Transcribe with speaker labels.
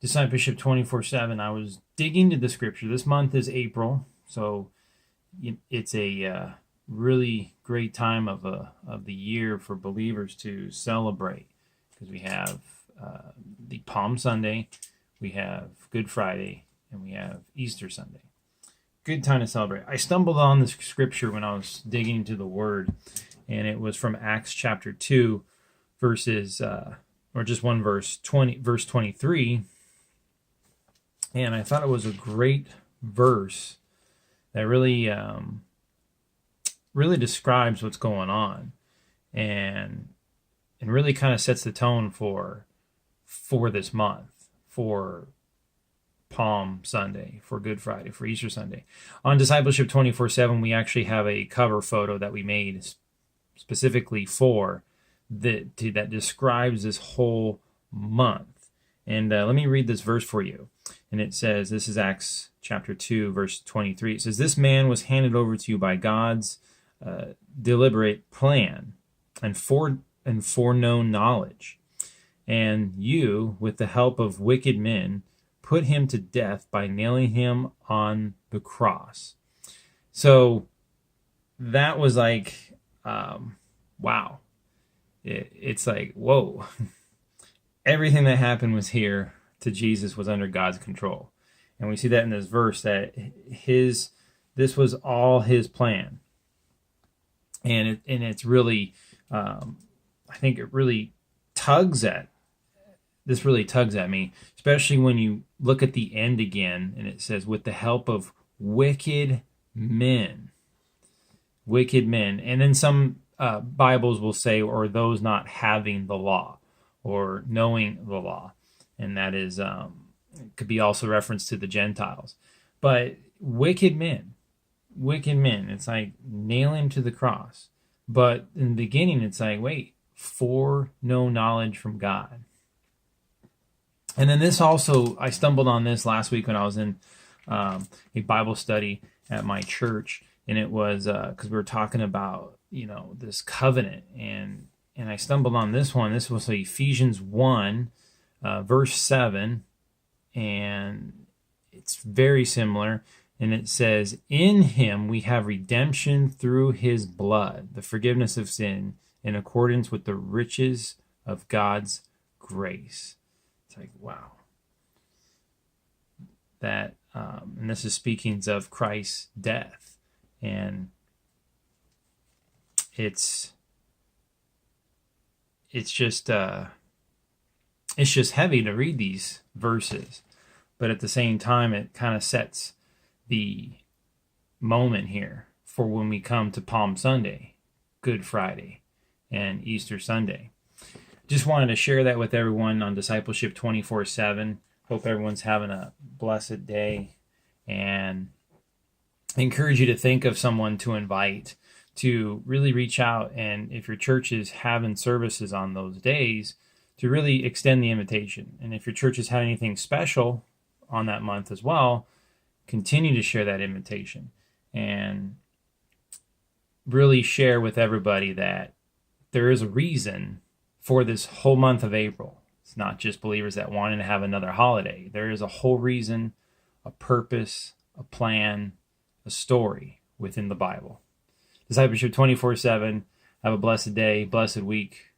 Speaker 1: Discipleship 24/7. I was digging to the scripture. This month is April, so it's a really great time of the year for believers to celebrate, because we have the Palm Sunday, we have Good Friday, and we have Easter Sunday. Good time to celebrate. I stumbled on this scripture when I was digging into the Word, and it was from Acts chapter 2, verses, or just one verse, verse 23. And I thought it was a great verse that really, really describes what's going on, and really kind of sets the tone for this month, for Palm Sunday, for Good Friday, for Easter Sunday. On Discipleship 24/7, we actually have a cover photo that we made specifically for that describes this whole month. And let me read this verse for you. And it says, this is Acts chapter 2, verse 23. It says, "This man was handed over to you by God's deliberate plan and foreknown knowledge. And you, with the help of wicked men, put him to death by nailing him on the cross." So that was like, wow. It's like, whoa. Everything that happened was here to Jesus was under God's control. And we see that in this verse, that this was all his plan. And it's really, I think it really tugs at me, especially when you look at the end again, and it says, with the help of wicked men. Wicked men. And then some Bibles will say, or those not having the law, or knowing the law. And that is, it could be also referenced to the Gentiles. But wicked men, it's like nail him to the cross. But in the beginning, it's like, wait, foreknown knowledge from God. And then this also, I stumbled on this last week when I was in a Bible study at my church, and it was because we were talking about, this covenant, and I stumbled on this one. This was Ephesians 1, verse 7, and it's very similar. And it says, "In him we have redemption through his blood, the forgiveness of sin, in accordance with the riches of God's grace." It's like, wow. That, and this is speaking of Christ's death. And it's just heavy to read these verses, but at the same time, it kind of sets the moment here for when we come to Palm Sunday, Good Friday, and Easter Sunday. Just wanted to share that with everyone on Discipleship 24/7. Hope everyone's having a blessed day, and I encourage you to think of someone to invite, to really reach out, and if your church is having services on those days, to really extend the invitation. And if your church has had anything special on that month as well, continue to share that invitation, and really share with everybody that there is a reason for this whole month of April. It's not just believers that wanted to have another holiday. There is a whole reason, a purpose, a plan, a story within the Bible. Discipleship 24/7. Have a blessed day, blessed week.